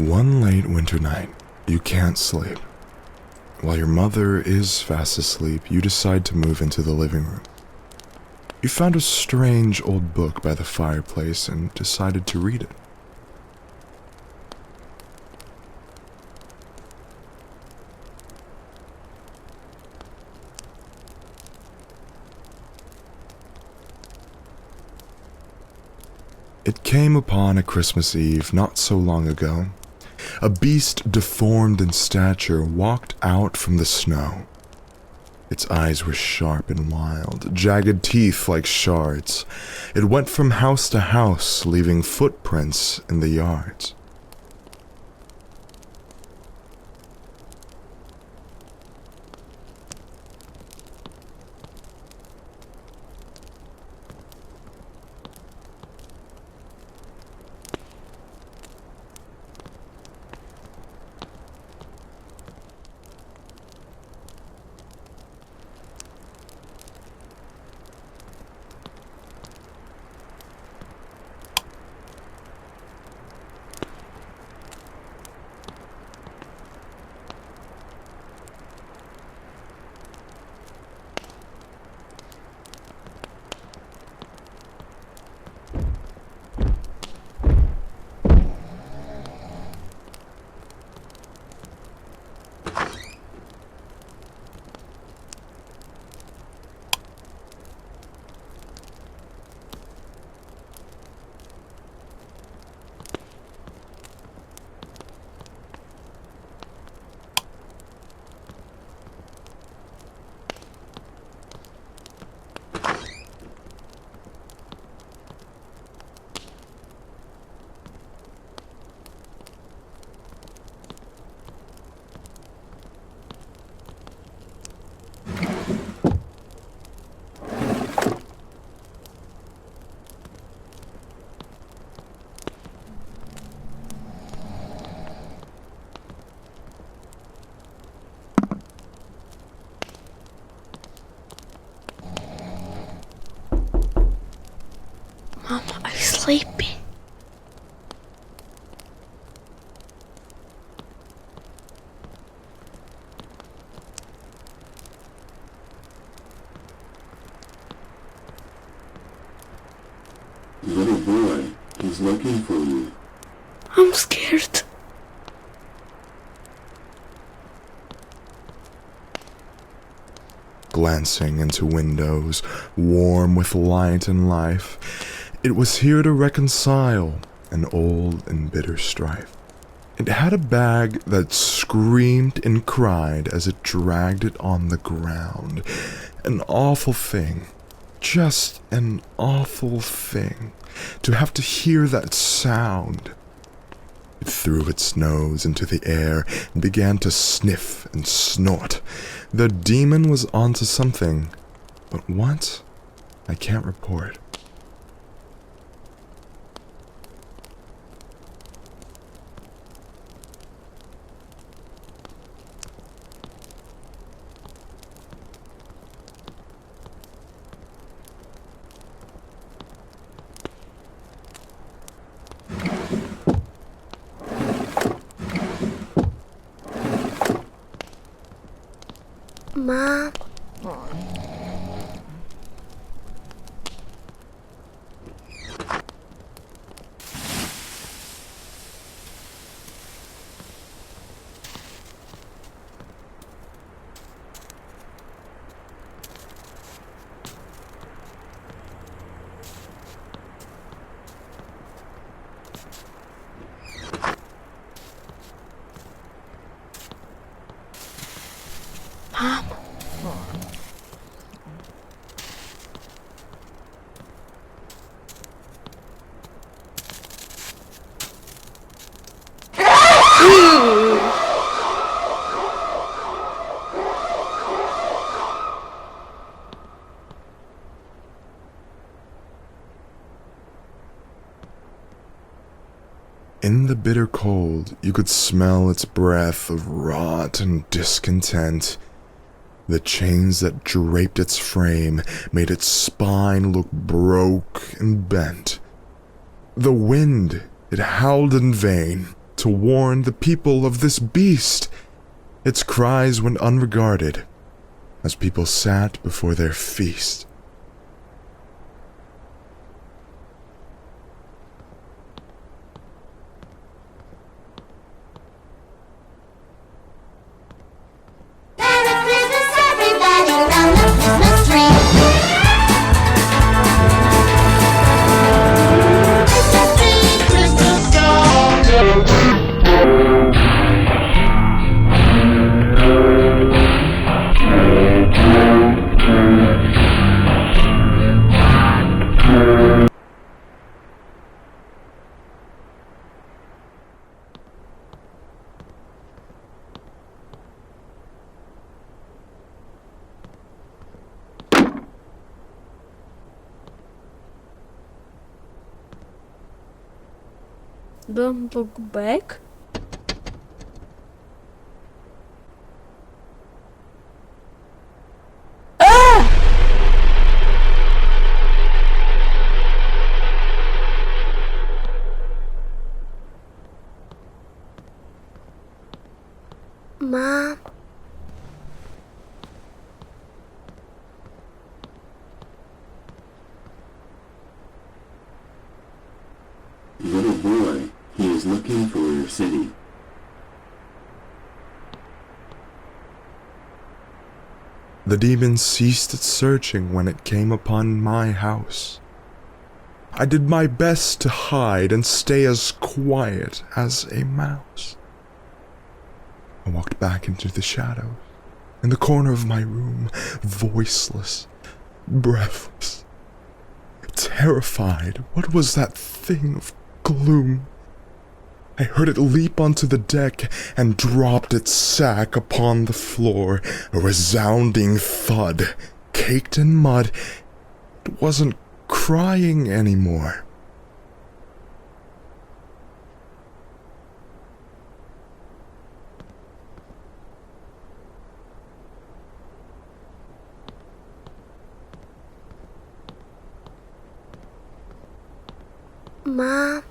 One late winter night, you can't sleep. While your mother is fast asleep, you decide to move into the living room. You found a strange old book by the fireplace and decided to read it. It came upon a Christmas Eve not so long ago. A beast deformed in stature walked out from the snow. Its eyes were sharp and wild, jagged teeth like shards. It went from house to house, leaving footprints in the yards. Mom, are you sleeping? Little boy, he's looking for you. I'm scared. Glancing into windows, warm with light and life, it was here to reconcile an old and bitter strife. It had a bag that screamed and cried as it dragged it on the ground. An awful thing, just an awful thing, to have to hear that sound. It threw its nose into the air and began to sniff and snort. The demon was onto something, but what? I can't report. Mom. Mom. In the bitter cold, you could smell its breath of rot and discontent. The chains that draped its frame made its spine look broke and bent. The wind, it howled in vain. to warn the people of this beast. Its cries went unregarded as people sat before their feast. Don't look back. Mom. Little boy, he is looking for your city. The demon ceased its searching when it came upon my house. I did my best to hide and stay as quiet as a mouse. I walked back into the shadows, in the corner of my room, voiceless, breathless, terrified. What was that thing of gloom? I heard it leap onto the deck and dropped its sack upon the floor, a resounding thud, caked in mud. It wasn't crying anymore. Mom.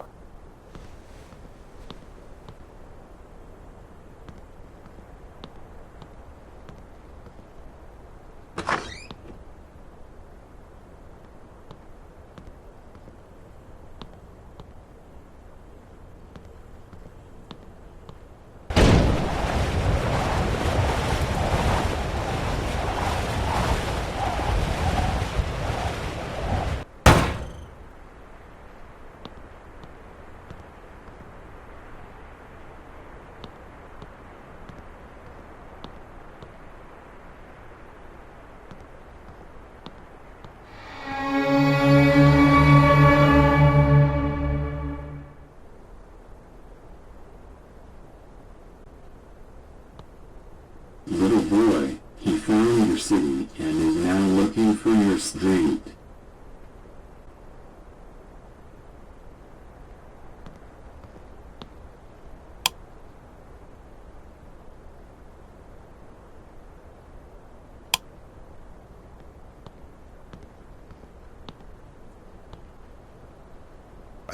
Little boy, he found your city and is now looking for your street.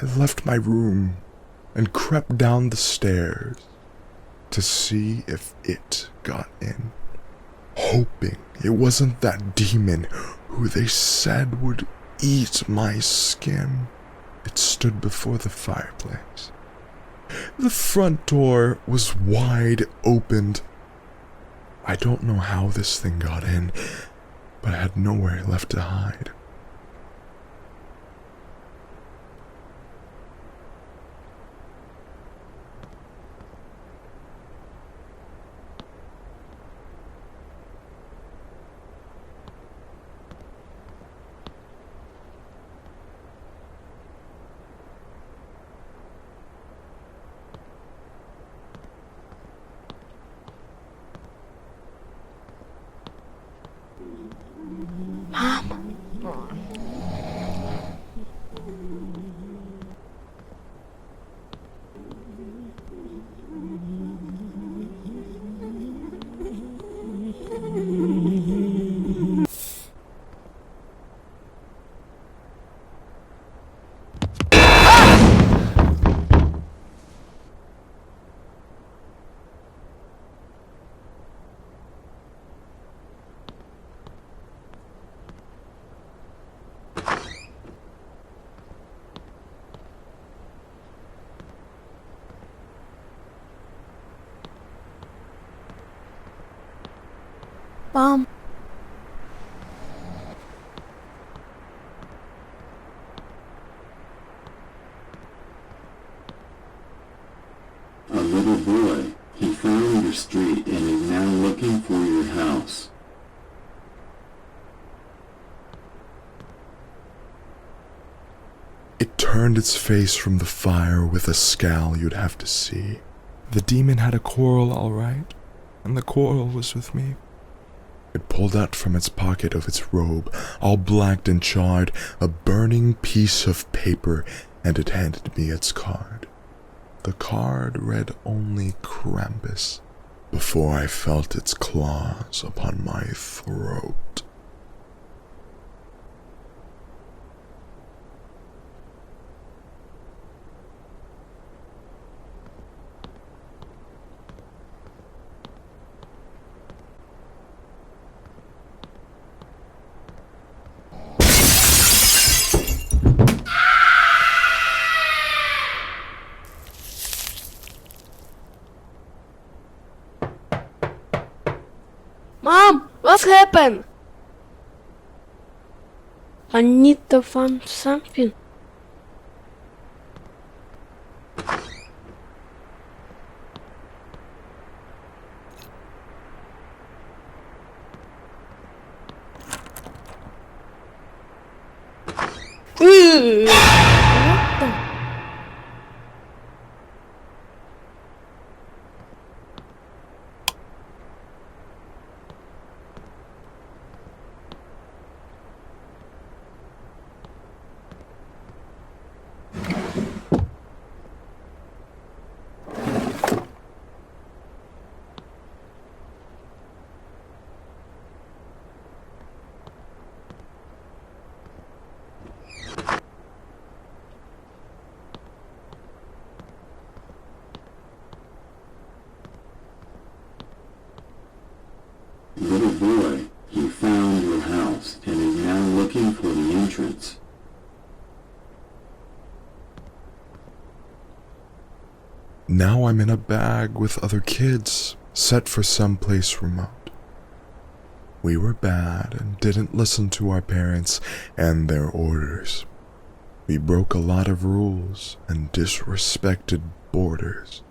I left my room and crept down the stairs to see if it got in, hoping it wasn't that demon who they said would eat my skin. It stood before the fireplace. The front door was wide opened. I don't know how this thing got in, but I had nowhere left to hide. Mom. Mom. A little boy, he found your street and is now looking for your house. It turned its face from the fire with a scowl you'd have to see. The demon had a quarrel, all right, and the quarrel was with me. It pulled out from its pocket of its robe, all blacked and charred, a burning piece of paper, and it handed me its card. The card read only Krampus, before I felt its claws upon my throat. Mom, what happened? I need to find something. What the? Little boy, he found your house and is now looking for the entrance. Now I'm in a bag with other kids, set for someplace remote. We were bad and didn't listen to our parents and their orders. We broke a lot of rules and disrespected borders.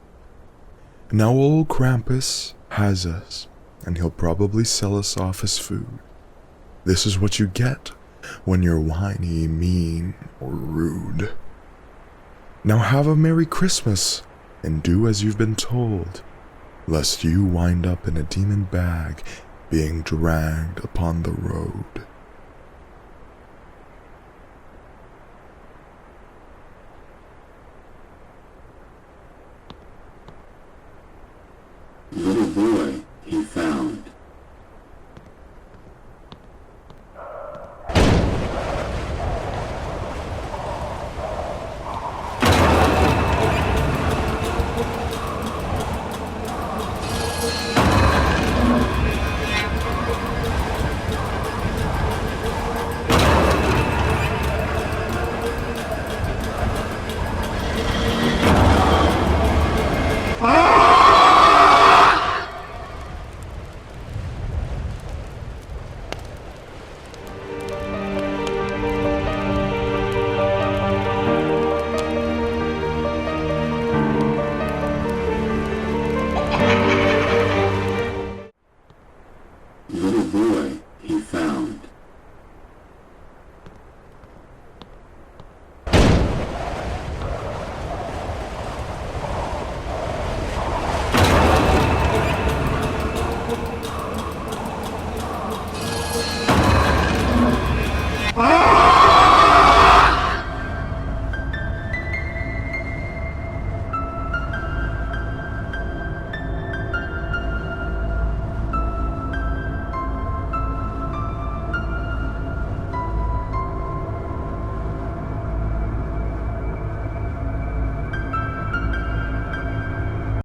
Now old Krampus has us, and he'll probably sell us off as food. This is what you get when you're whiny, mean, or rude. Now have a Merry Christmas, and do as you've been told, lest you wind up in a demon bag being dragged upon the road. Little boy, he found